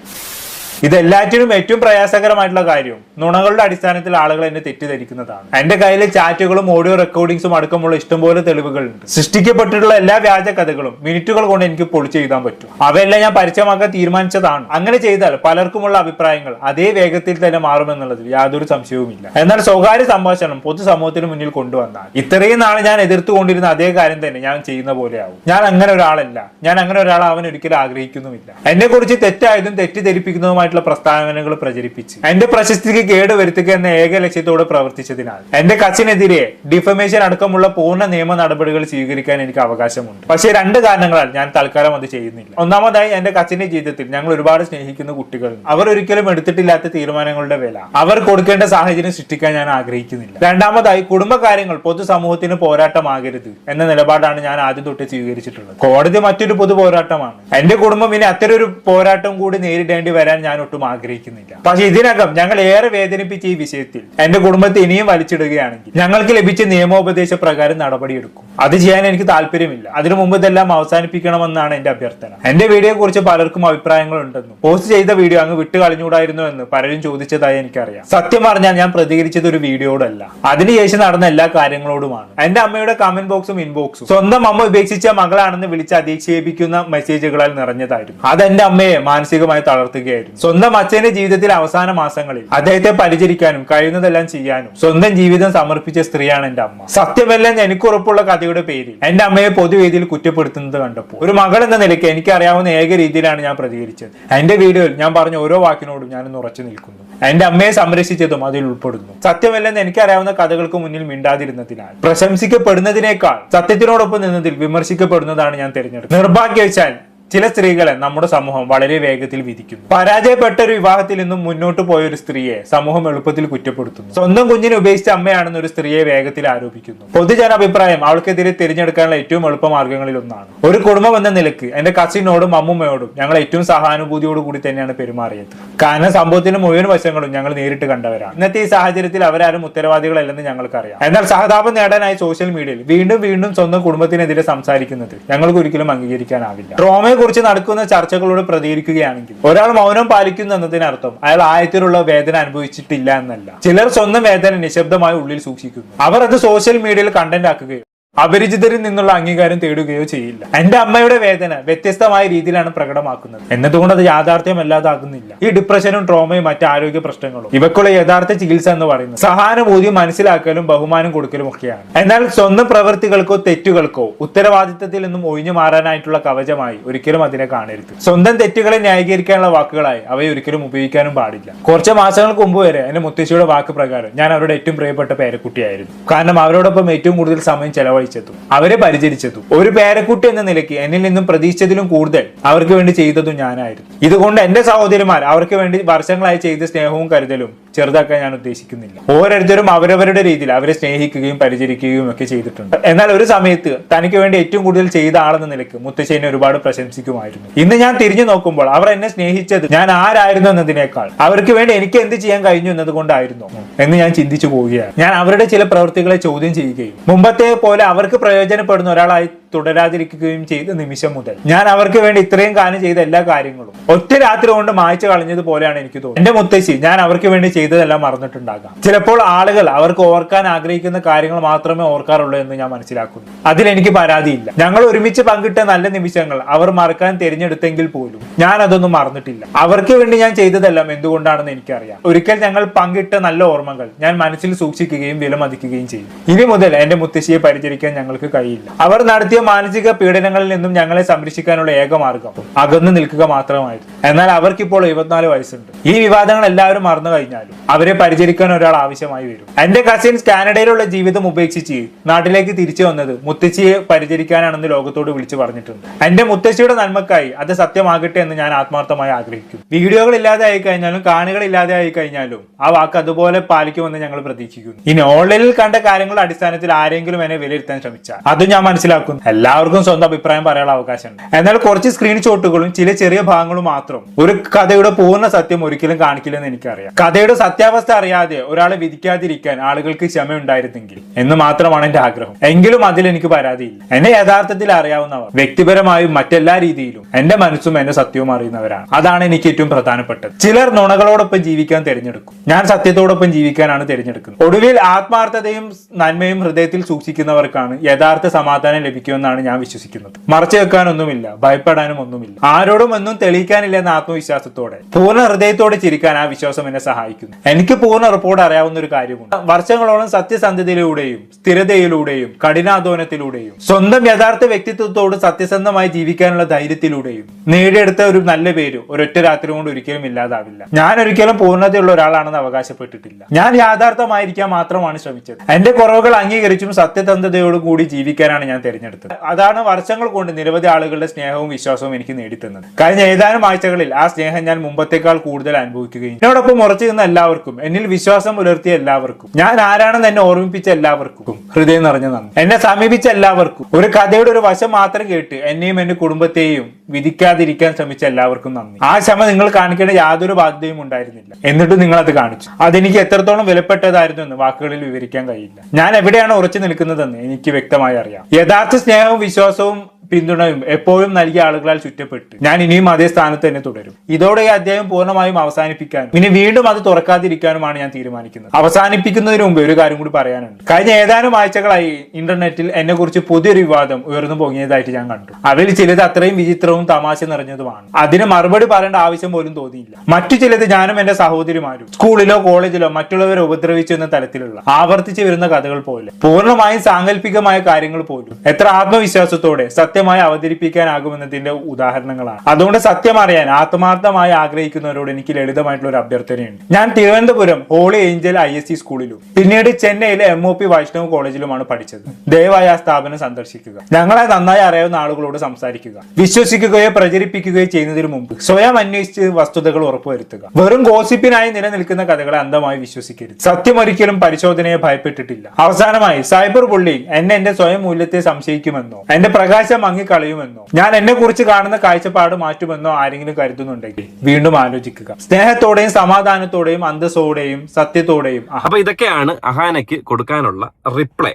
ഇതെല്ലാറ്റിനും ഏറ്റവും പ്രയാസകരമായിട്ടുള്ള കാര്യം നുണകളുടെ അടിസ്ഥാനത്തിൽ ആളുകൾ എന്നെ തെറ്റിദ്ധരിക്കുന്നതാണ്. എന്റെ കയ്യിൽ ചാറ്റുകളും ഓഡിയോ റെക്കോർഡിംഗ്സും അടക്കമുള്ള ഇഷ്ടംപോലെ തെളിവുകളുണ്ട്. സൃഷ്ടിക്കപ്പെട്ടിട്ടുള്ള എല്ലാ വ്യാജ കഥകളും മിനിറ്റുകൾ കൊണ്ട് എനിക്ക് പൊളിച്ചെഴുതാൻ പറ്റും. അവയെല്ലാം ഞാൻ പരസ്യമാക്കാൻ തീരുമാനിച്ചതാണ്. അങ്ങനെ ചെയ്താൽ പലർക്കുമുള്ള അഭിപ്രായങ്ങൾ അതേ വേഗത്തിൽ തന്നെ മാറുമെന്നുള്ളതിൽ യാതൊരു സംശയവുമില്ല. എന്നാൽ സ്വകാര്യ സംഭാഷണം പൊതുസമൂഹത്തിന് മുന്നിൽ കൊണ്ടുവന്നാൽ ഇത്രയും നാൾ ഞാൻ എതിർത്തുകൊണ്ടിരുന്ന അതേ കാര്യം തന്നെ ഞാൻ ചെയ്യുന്ന പോലെയാവും. ഞാൻ അങ്ങനെ ഒരാളല്ല. ഞാൻ അങ്ങനെ ഒരാളാവാൻ ഒരിക്കലും ആഗ്രഹിക്കുന്നുമില്ല. എന്നെ കുറിച്ച് തെറ്റായതും തെറ്റിദ്ധരിപ്പിക്കുന്നതുമായി പ്രസ്താവനകൾ പ്രചരിപ്പിച്ച് എന്റെ പ്രശസ്തിക്ക് കേടുവരുത്തുക എന്ന ഏക ലക്ഷ്യത്തോടെ പ്രവർത്തിച്ചതിനാൽ എന്റെ കസിനെതിരെ ഡിഫമേഷൻ അടക്കമുള്ള പൂർണ്ണ നിയമ നടപടികൾ സ്വീകരിക്കാൻ എനിക്ക് അവകാശമുണ്ട്. പക്ഷേ 2 കാരണങ്ങളാൽ ഞാൻ തൽക്കാലം അത് ചെയ്യുന്നില്ല. ഒന്നാമതായി എന്റെ കസിന്റെ ജീവിതത്തിൽ ഞങ്ങൾ ഒരുപാട് സ്നേഹിക്കുന്ന കുട്ടികളുണ്ട്. അവർ ഒരിക്കലും എടുത്തിട്ടില്ലാത്ത തീരുമാനങ്ങളുടെ വില അവർ കൊടുക്കേണ്ട സാഹചര്യം സൃഷ്ടിക്കാൻ ഞാൻ ആഗ്രഹിക്കുന്നില്ല. രണ്ടാമതായി കുടുംബകാര്യങ്ങൾ പൊതുസമൂഹത്തിന് പോരാട്ടമാകരുത് എന്ന നിലപാടാണ് ഞാൻ ആദ്യം തൊട്ട് സ്വീകരിച്ചിട്ടുള്ളത്. കോടതി മറ്റൊരു പൊതു പോരാട്ടമാണ്. എന്റെ കുടുംബം ഇനി അത്തരൊരു പോരാട്ടം കൂടി നേരിടേണ്ടി വരാൻ ഞാൻ ഒട്ടും ആഗ്രഹിക്കുന്നില്ല. പക്ഷെ ഇതിനകം ഞങ്ങൾ ഏറെ വേദനിപ്പിച്ച ഈ വിഷയത്തിൽ എന്റെ കുടുംബത്തെ ഇനിയും വലിച്ചിടുകയാണെങ്കിൽ ഞങ്ങൾക്ക് ലഭിച്ച നിയമോപദേശ പ്രകാരം നടപടിയെടുക്കും. അത് ചെയ്യാൻ എനിക്ക് താല്പര്യമില്ല. അതിനു മുമ്പ് ഇതെല്ലാം അവസാനിപ്പിക്കണമെന്നാണ് എന്റെ അഭ്യർത്ഥന. എന്റെ വീഡിയോയെ കുറിച്ച് പലർക്കും അഭിപ്രായങ്ങൾ ഉണ്ടെന്നും പോസ്റ്റ് ചെയ്ത വീഡിയോ അങ്ങ് വിട്ട് കളഞ്ഞുകൂടായിരുന്നു എന്ന് പലരും ചോദിച്ചതായി എനിക്കറിയാം. സത്യം പറഞ്ഞാൽ ഞാൻ പ്രതികരിച്ചത് ഒരു വീഡിയോയോടല്ല, അതിനുശേഷം നടന്ന എല്ലാ കാര്യങ്ങളോടുമാണ്. എന്റെ അമ്മയുടെ കമന്റ് ബോക്സും ഇൻബോക്സും സ്വന്തം അമ്മ ഉപേക്ഷിച്ച മകളാണെന്ന് വിളിച്ച് അധിക്ഷേപിക്കുന്ന മെസ്സേജുകളാൽ നിറഞ്ഞതായിരുന്നു. അത് എന്റെ അമ്മയെ മാനസികമായി തളർത്തുകയായിരുന്നു. സ്വന്തം അച്ഛന്റെ ജീവിതത്തിലെ അവസാന മാസങ്ങളിൽ അദ്ദേഹത്തെ പരിചരിക്കാനും കഴിയുന്നതെല്ലാം ചെയ്യാനും സ്വന്തം ജീവിതം സമർപ്പിച്ച സ്ത്രീയാണ് എന്റെ അമ്മ. സത്യമെല്ലാം എനിക്ക് ഉറപ്പുള്ള കഥയുടെ പേരിൽ എന്റെ അമ്മയെ പൊതുവേദിയിൽ കുറ്റപ്പെടുത്തുന്നത് കണ്ടപ്പോൾ ഒരു മകൾ എന്ന നിലയ്ക്ക് എനിക്ക് അറിയാവുന്ന ഏക രീതിയിലാണ് ഞാൻ പ്രതികരിച്ചത്. എന്റെ വീഡിയോയിൽ ഞാൻ പറഞ്ഞ ഓരോ വാക്കിനോടും ഞാനൊന്ന് ഉറച്ചു നിൽക്കുന്നു. എന്റെ അമ്മയെ സംരക്ഷിച്ചതും അതിൽ ഉൾപ്പെടുന്നു. സത്യമല്ലെന്ന് എനിക്കറിയാവുന്ന കഥകൾക്ക് മുന്നിൽ മിണ്ടാതിരുന്നതിനാൽ പ്രശംസിക്കപ്പെടുന്നതിനേക്കാൾ സത്യത്തിനോടൊപ്പം നിന്നതിൽ വിമർശിക്കപ്പെടുന്നതാണ് ഞാൻ തിരഞ്ഞെടുത്തത്. നിർഭാഗ്യവശാൽ ചില സ്ത്രീകളെ നമ്മുടെ സമൂഹം വളരെ വേഗത്തിൽ വിധിക്കുന്നു. പരാജയപ്പെട്ട ഒരു വിവാഹത്തിൽ നിന്നും മുന്നോട്ട് പോയ ഒരു സ്ത്രീയെ സമൂഹം എളുപ്പത്തിൽ കുറ്റപ്പെടുത്തുന്നു. സ്വന്തം കുഞ്ഞിനെ ഉപേക്ഷിച്ച അമ്മയാണെന്ന് ഒരു സ്ത്രീയെ വേഗത്തിൽ ആരോപിക്കുന്നു. പൊതുജനാഭിപ്രായം അവൾക്കെതിരെ തിരഞ്ഞെടുക്കാനുള്ള ഏറ്റവും എളുപ്പ മാർഗങ്ങളിൽ ഒന്നാണ്. ഒരു കുടുംബം എന്ന നിലയ്ക്ക് എന്റെ കസിനോടും അമ്മുമ്മയോടും ഞങ്ങൾ ഏറ്റവും സഹാനുഭൂതിയോട് കൂടി തന്നെയാണ് പെരുമാറിയത്. കാരണം സംഭവത്തിന്റെ മുഴുവൻ വശങ്ങളും ഞങ്ങൾ നേരിട്ട് കണ്ടവരാണ്. ഇന്നത്തെ ഈ സാഹചര്യത്തിൽ അവരാരും ഉത്തരവാദികളല്ലെന്ന് ഞങ്ങൾക്കറിയാം. എന്നാൽ സഹതാപം നേടാനായി സോഷ്യൽ മീഡിയയിൽ വീണ്ടും വീണ്ടും സ്വന്തം കുടുംബത്തിനെതിരെ സംസാരിക്കുന്നത് ഞങ്ങൾക്ക് ഒരിക്കലും അംഗീകരിക്കാനാവില്ല. ട്രോമയെ കുറിച്ച് നടക്കുന്ന ചർച്ചകളോട് പ്രതികരിക്കുകയാണെങ്കിൽ ഒരാൾ മൗനം പാലിക്കുന്നു എന്നതിനർത്ഥം അയാൾ ആയത്തിലുള്ള വേദന അനുഭവിച്ചിട്ടില്ല എന്നല്ല. ചിലർ സ്വന്തം വേദന നിശബ്ദമായി ഉള്ളിൽ സൂക്ഷിക്കുന്നു. അവർ അത് സോഷ്യൽ മീഡിയയിൽ കണ്ടന്റ് ആക്കുകയും അപരിചിതരിൽ നിന്നുള്ള അംഗീകാരം തേടുകയോ ചെയ്യില്ല. എന്റെ അമ്മയുടെ വേദന വ്യത്യസ്തമായ രീതിയിലാണ് പ്രകടമാക്കുന്നത് എന്നതുകൊണ്ട് അത് യാഥാർത്ഥ്യമല്ലാതാകുന്നില്ല. ഈ ഡിപ്രഷനും ട്രോമയും മറ്റ് ആരോഗ്യ പ്രശ്നങ്ങളും ഇവക്കുള്ള യഥാർത്ഥ ചികിത്സ എന്ന് പറയുന്നത് സഹാനുഭൂതി മനസ്സിലാക്കലും ബഹുമാനം കൊടുക്കലും ഒക്കെയാണ്. എന്നാൽ സ്വന്തം പ്രവൃത്തികൾക്കോ തെറ്റുകൾക്കോ ഉത്തരവാദിത്തത്തിൽ നിന്നും ഒഴിഞ്ഞു മാറാനായിട്ടുള്ള കവചമായി ഒരിക്കലും അതിനെ കാണരുത്. സ്വന്തം തെറ്റുകളെ ന്യായീകരിക്കാനുള്ള വാക്കുകളായി അവയെ ഒരിക്കലും ഉപയോഗിക്കാനും പാടില്ല. കുറച്ച് മാസങ്ങൾക്ക് മുമ്പ് വരെ എന്റെ മുത്തശ്ശിയുടെ വാക്ക് പ്രകാരം ഞാൻ അവരുടെ ഏറ്റവും പ്രിയപ്പെട്ട പേരക്കുട്ടിയായിരുന്നു. കാരണം അവരോടൊപ്പം ഏറ്റവും കൂടുതൽ സമയം ചെലവഴിച്ചതും അവരെ പരിചരിച്ചതും ഒരു പേരക്കുട്ടി എന്ന നിലയ്ക്ക് എന്നിൽ നിന്നും പ്രതീക്ഷിച്ചതിലും കൂടുതൽ അവർക്ക് വേണ്ടി ചെയ്തതും ഞാനായിരുന്നു. ഇതുകൊണ്ട് എന്റെ സഹോദരിമാർ അവർക്ക് വേണ്ടി വർഷങ്ങളായി ചെയ്ത സ്നേഹവും കരുതലും ചെറുതാക്കാൻ ഞാൻ ഉദ്ദേശിക്കുന്നില്ല. ഓരോരുത്തരും അവരവരുടെ രീതിയിൽ അവരെ സ്നേഹിക്കുകയും പരിചരിക്കുകയും ഒക്കെ ചെയ്തിട്ടുണ്ട്. എന്നാൽ ഒരു സമയത്ത് തനിക്ക് വേണ്ടി ഏറ്റവും കൂടുതൽ ചെയ്ത ആളെന്ന നിലയ്ക്ക് മുത്തശ്ശി എന്നെ ഒരുപാട് പ്രശംസിക്കുമായിരുന്നു. ഇന്ന് ഞാൻ തിരിഞ്ഞു നോക്കുമ്പോൾ അവർ എന്നെ സ്നേഹിച്ചത് ഞാൻ ആരായിരുന്നു എന്നതിനേക്കാൾ അവർക്ക് വേണ്ടി എനിക്ക് എന്ത് ചെയ്യാൻ കഴിഞ്ഞു എന്നതുകൊണ്ടായിരുന്നു എന്ന് ഞാൻ ചിന്തിച്ചു പോവുകയാണ്. ഞാൻ അവരുടെ ചില പ്രവൃത്തികളെ ചോദ്യം ചെയ്യുകയും മുമ്പത്തെ പോലെ അവർക്ക് പ്രയോജനപ്പെടുന്ന ഒരാളായി തുടരാതിരിക്കുകയും ചെയ്ത നിമിഷം മുതൽ ഞാൻ അവർക്ക് വേണ്ടി ഇത്രയും കാലം ചെയ്ത എല്ലാ കാര്യങ്ങളും ഒറ്റ രാത്രി കൊണ്ട് മായ്ച്ചു കളഞ്ഞതുപോലെയാണ് എനിക്ക് തോന്നുന്നത്. എന്റെ മുത്തശ്ശി ഞാൻ അവർക്ക് വേണ്ടി ചെയ്തതെല്ലാം മറന്നിട്ടുണ്ടാകാം. ചിലപ്പോൾ ആളുകൾ അവർക്ക് ഓർക്കാൻ ആഗ്രഹിക്കുന്ന കാര്യങ്ങൾ മാത്രമേ ഓർക്കാറുള്ളൂ എന്ന് ഞാൻ മനസ്സിലാക്കുന്നു. അതിലെനിക്ക് പരാതിയില്ല. ഞങ്ങൾ ഒരുമിച്ച് പങ്കിട്ട നല്ല നിമിഷങ്ങൾ അവർ മറക്കാൻ തിരഞ്ഞെടുത്തെങ്കിൽ പോലും ഞാൻ അതൊന്നും മറന്നിട്ടില്ല. അവർക്ക് വേണ്ടി ഞാൻ ചെയ്തതെല്ലാം എന്തുകൊണ്ടാണെന്ന് എനിക്കറിയാം. ഒരിക്കൽ ഞങ്ങൾ പങ്കിട്ട നല്ല ഓർമ്മകൾ ഞാൻ മനസ്സിൽ സൂക്ഷിക്കുകയും വിലമതിക്കുകയും ചെയ്യും. ഇനി മുതൽ എന്റെ മുത്തശ്ശിയെ പരിചരിക്കാൻ ഞങ്ങൾക്ക് കഴിയില്ല. അവർ നടത്തിയ മാനസിക പീഡനങ്ങളിൽ നിന്നും ഞങ്ങളെ സംരക്ഷിക്കാനുള്ള ഏക മാർഗം അകന്നു നിൽക്കുക മാത്രമായിരുന്നു. എന്നാൽ അവർക്കിപ്പോൾ 74 വയസ്സുണ്ട്. ഈ വിവാദങ്ങൾ എല്ലാവരും മറന്നു കഴിഞ്ഞാലും അവരെ പരിചരിക്കാൻ ഒരാൾ ആവശ്യമായി വരും. എന്റെ കസിൻസ് കാനഡയിലുള്ള ജീവിതം ഉപേക്ഷിച്ച് നാട്ടിലേക്ക് തിരിച്ചു വന്നത് മുത്തശ്ശിയെ പരിചരിക്കാനാണെന്ന് ലോകത്തോട് വിളിച്ചു പറഞ്ഞിട്ടുണ്ട്. എന്റെ മുത്തശ്ശിയുടെ നന്മക്കായി അത് സത്യമാകട്ടെ എന്ന് ഞാൻ ആത്മാർത്ഥമായി ആഗ്രഹിക്കുന്നു. വീഡിയോകൾ ഇല്ലാതെ ആയി കഴിഞ്ഞാലും കാണികൾ ഇല്ലാതെ ആയി കഴിഞ്ഞാലും ആ വാക്ക് അതുപോലെ പാലിക്കുമെന്ന് ഞങ്ങൾ പ്രതീക്ഷിക്കുന്നു. ഇനി ഓൺലൈനിൽ കണ്ട കാര്യങ്ങളുടെ അടിസ്ഥാനത്തിൽ ആരെങ്കിലും എന്നെ വിലയിരുത്താൻ ശ്രമിച്ചാൽ അതും ഞാൻ മനസ്സിലാക്കുന്നു. എല്ലാവർക്കും സ്വന്തം അഭിപ്രായം പറയാനുള്ള അവകാശമുണ്ട്. എന്നാൽ കുറച്ച് സ്ക്രീൻഷോട്ടുകളും ചില ചെറിയ ഭാഗങ്ങളും മാത്രം ഒരു കഥയുടെ പൂർണ്ണ സത്യം ഒരിക്കലും കാണിക്കില്ലെന്ന് എനിക്കറിയാം. കഥയുടെ സത്യാവസ്ഥ അറിയാതെ ഒരാളെ വിധിക്കാതിരിക്കാൻ ആളുകൾക്ക് ക്ഷമയുണ്ടായിരുന്നെങ്കിൽ എന്ന് മാത്രമാണ് എന്റെ ആഗ്രഹം. എങ്കിലും അതിൽ എനിക്ക് പരാതിയില്ല. എന്നെ യഥാർത്ഥത്തിൽ അറിയാവുന്നവർ വ്യക്തിപരമായും മറ്റെല്ലാ രീതിയിലും എന്റെ മനസ്സും എന്റെ സത്യവും അറിയുന്നവരാണ്. അതാണ് എനിക്ക് ഏറ്റവും പ്രധാനപ്പെട്ടത്. ചിലർ നുണകളോടൊപ്പം ജീവിക്കാൻ തിരഞ്ഞെടുക്കും. ഞാൻ സത്യത്തോടൊപ്പം ജീവിക്കാനാണ് തിരഞ്ഞെടുക്കുന്നത്. ഒടുവിൽ ആത്മാർത്ഥതയും നന്മയും ഹൃദയത്തിൽ സൂക്ഷിക്കുന്നവർക്കാണ് യഥാർത്ഥ സമാധാനം ലഭിക്കുമെന്നാണ് ഞാൻ വിശ്വസിക്കുന്നത്. മറച്ചു വെക്കാനൊന്നുമില്ല, ഭയപ്പെടാനും ഒന്നുമില്ല, ആരോടും ഒന്നും തെളിയിക്കാനില്ല എന്ന ആത്മവിശ്വാസത്തോടെ പൂർണ്ണ ഹൃദയത്തോടെ ചിരിക്കാൻ ആ വിശ്വാസം എന്നെ സഹായിക്കുന്നു. എനിക്ക് പൂർണ്ണ റിപ്പോർട്ട് അറിയാവുന്ന ഒരു കാര്യമുണ്ട്. വർഷങ്ങളോളം സത്യസന്ധതയിലൂടെയും സ്ഥിരതയിലൂടെയും കഠിനാധ്വാനത്തിലൂടെയും സ്വന്തം യഥാർത്ഥ വ്യക്തിത്വത്തോട് സത്യസന്ധമായി ജീവിക്കാനുള്ള ധൈര്യത്തിലൂടെയും നേടിയെടുത്ത ഒരു നല്ല പേര് ഒരൊറ്റ രാത്രി കൊണ്ട് ഒരിക്കലും ഇല്ലാതാവില്ല. ഞാൻ ഒരിക്കലും പൂർണ്ണതയുള്ള ഒരാളാണെന്ന് അവകാശപ്പെട്ടിട്ടില്ല. ഞാൻ യാഥാർത്ഥമായിരിക്കാൻ മാത്രമാണ് ശ്രമിച്ചത്. എന്റെ കുറവുകൾ അംഗീകരിച്ചും സത്യസന്ധതയോടും കൂടി ജീവിക്കാനാണ് ഞാൻ തിരഞ്ഞെടുത്തത്. അതാണ് വർഷങ്ങൾ കൊണ്ട് നിരവധി ആളുകളുടെ സ്നേഹവും വിശ്വാസവും എനിക്ക് നേടിത്തന്നത്. കഴിഞ്ഞ ഏതാനും ആഴ്ചകളിൽ ആ സ്നേഹം ഞാൻ മുമ്പത്തേക്കാൾ കൂടുതൽ അനുഭവിക്കുകയും എന്നോടൊപ്പം ഉറച്ചു നിന്ന എല്ലാവർക്കും, എന്നിൽ വിശ്വാസം പുലർത്തിയ എല്ലാവർക്കും, ഞാൻ ആരാണെന്ന് എന്നെ ഓർമ്മിപ്പിച്ച എല്ലാവർക്കും ഹൃദയം നിറഞ്ഞ നന്ദി. എന്നെ സമീപിച്ച എല്ലാവർക്കും, ഒരു കഥയുടെ ഒരു വശം മാത്രം കേട്ട് എന്നെയും എന്റെ കുടുംബത്തെയും വിധിക്കാതിരിക്കാൻ ശ്രമിച്ച എല്ലാവർക്കും നന്ദി. ആ ക്ഷമ നിങ്ങൾ കാണിക്കേണ്ട യാതൊരു ബാധ്യതയും ഉണ്ടായിരുന്നില്ല. എന്നിട്ടും നിങ്ങൾ അത് കാണിച്ചു. അതെനിക്ക് എത്രത്തോളം വിലപ്പെട്ടതായിരുന്നു എന്ന് വാക്കുകളിൽ വിവരിക്കാൻ കഴിയില്ല. ഞാൻ എവിടെയാണ് ഉറച്ചു നിൽക്കുന്നതെന്ന് എനിക്ക് വ്യക്തമായി അറിയാം. യഥാർത്ഥ സ്നേഹവും വിശ്വാസവും പിന്തുണയും എപ്പോഴും നൽകിയ ആളുകളാൽ ചുറ്റപ്പെട്ട് ഞാൻ ഇനിയും അതേ സ്ഥാനത്ത് തന്നെ തുടരും. ഇതോടെ ഈ അധ്യായം പൂർണ്ണമായും അവസാനിപ്പിക്കാനും ഇനി വീണ്ടും അത് തുറക്കാതിരിക്കാനുമാണ് ഞാൻ തീരുമാനിക്കുന്നത്. അവസാനിപ്പിക്കുന്നതിന് മുമ്പ് ഒരു കാര്യം കൂടി പറയാനുണ്ട്. കഴിഞ്ഞ ഏതാനും ആഴ്ചകളായി ഇന്റർനെറ്റിൽ എന്നെ കുറിച്ച് പുതിയൊരു വിവാദം ഉയർന്നു പൊങ്ങിയതായിട്ട് ഞാൻ കണ്ടു. അതിൽ ചിലത് അത്രയും വിചിത്രവും തമാശ നിറഞ്ഞതുമാണ്. അതിന് മറുപടി പറയേണ്ട ആവശ്യം പോലും തോന്നിയില്ല. മറ്റു ചിലത് ഞാനും എന്റെ സഹോദരിമാരും സ്കൂളിലോ കോളേജിലോ മറ്റുള്ളവരെ ഉപദ്രവിച്ചു എന്ന തരത്തിലുള്ള ആവർത്തിച്ചു വരുന്ന കഥകൾ പോലെ പൂർണ്ണമായും സാങ്കല്പികമായ കാര്യങ്ങൾ പോലും എത്ര ആത്മവിശ്വാസത്തോടെ സത്യമായി അവതരിപ്പിക്കാനാകുമെന്നതിന്റെ ഉദാഹരണങ്ങളാണ്. അതുകൊണ്ട് സത്യം അറിയാൻ ആത്മാർത്ഥമായി ആഗ്രഹിക്കുന്നവരോട് എനിക്ക് ലളിതമായിട്ടുള്ള ഒരു അഭ്യർത്ഥനയുണ്ട്. ഞാൻ തിരുവനന്തപുരം ഹോളി ഏഞ്ചൽ ISC സ്കൂളിലും പിന്നീട് ചെന്നൈയിലെ MOP വൈഷ്ണവ് കോളേജിലുമാണ് പഠിച്ചത്. ദയവായി ആ സ്ഥാപനം സന്ദർശിക്കുക. ഞങ്ങളെ നന്നായി അറിയാവുന്ന ആളുകളോട് സംസാരിക്കുക. വിശ്വസിക്കുകയോ പ്രചരിപ്പിക്കുകയോ ചെയ്യുന്നതിന് മുമ്പ് സ്വയം അന്വേഷിച്ച് വസ്തുതകൾ ഉറപ്പുവരുത്തുക. വെറും ഗോസിപ്പിനായി നിലനിൽക്കുന്ന കഥകളെ അന്ധമായി വിശ്വസിക്കരുത്. സത്യം ഒരിക്കലും പരിശോധനയെ ഭയപ്പെട്ടിട്ടില്ല. അവസാനമായി സൈബർ ബുള്ളിങ് എന്റെ സ്വയം മൂല്യത്തെ സംശയിക്കുമെന്നോ എന്റെ പ്രകാശം മങ്ങിക്കളയുമെന്നോ ഞാൻ എന്നെ കുറിച്ച് കാണുന്ന കാഴ്ചപ്പാട് മാറ്റുമെന്നോ ആരെങ്കിലും കരുതുന്നുണ്ടെങ്കിൽ വീണ്ടും ആലോചിക്കുക. സ്നേഹത്തോടെയും സമാധാനത്തോടെയും അന്തസ്സോടെയും സത്യത്തോടെയും. അപ്പൊ ഇതൊക്കെയാണ് അഹാനയ്ക്ക് കൊടുക്കാനുള്ള റിപ്ലൈ,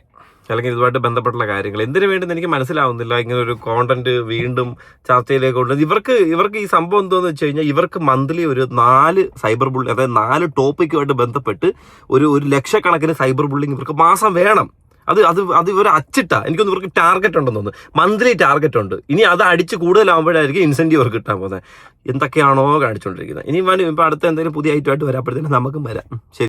അല്ലെങ്കിൽ ഇതുമായിട്ട് ബന്ധപ്പെട്ടുള്ള കാര്യങ്ങൾ. എന്തിനു വേണ്ടി എനിക്ക് മനസ്സിലാവുന്നില്ല ഇങ്ങനെ ഒരു കോണ്ടന്റ് വീണ്ടും ചർച്ചയിലേക്ക് കൊണ്ടുവരുന്നത്. ഇവർക്ക് ഈ സംഭവം എന്താന്ന് വെച്ച് കഴിഞ്ഞാൽ ഇവർക്ക് മന്ത്ലി ഒരു 4 സൈബർ ബുള്ളിങ്, അതായത് 4 ടോപ്പിക്കുമായിട്ട് ബന്ധപ്പെട്ട് ഒരു ലക്ഷക്കണക്കിന് സൈബർ ബുള്ളിങ് ഇവർക്ക് മാസം വേണം. അത് ഇവർ അച്ചിട്ടാ. എനിക്കൊന്ന് ഇവർക്ക് ടാർഗറ്റ് ഉണ്ടെന്ന് തോന്നുന്നു, മന്ത്ലി ടാർഗറ്റ് ഉണ്ട്. ഇനി അത് അടിച്ച് കൂടുതലാകുമ്പോഴായിരിക്കും ഇൻസെന്റീവ് അവർക്ക് കിട്ടാൻ പോകുന്നത്. എന്തൊക്കെയാണോ കാണിച്ചുകൊണ്ടിരിക്കുന്നത്. ഇനി ഇപ്പം അടുത്ത എന്തെങ്കിലും പുതിയ ഐറ്റമായിട്ട് വരാപ്പോഴത്തേനും നമുക്കും വരാം. ശരി.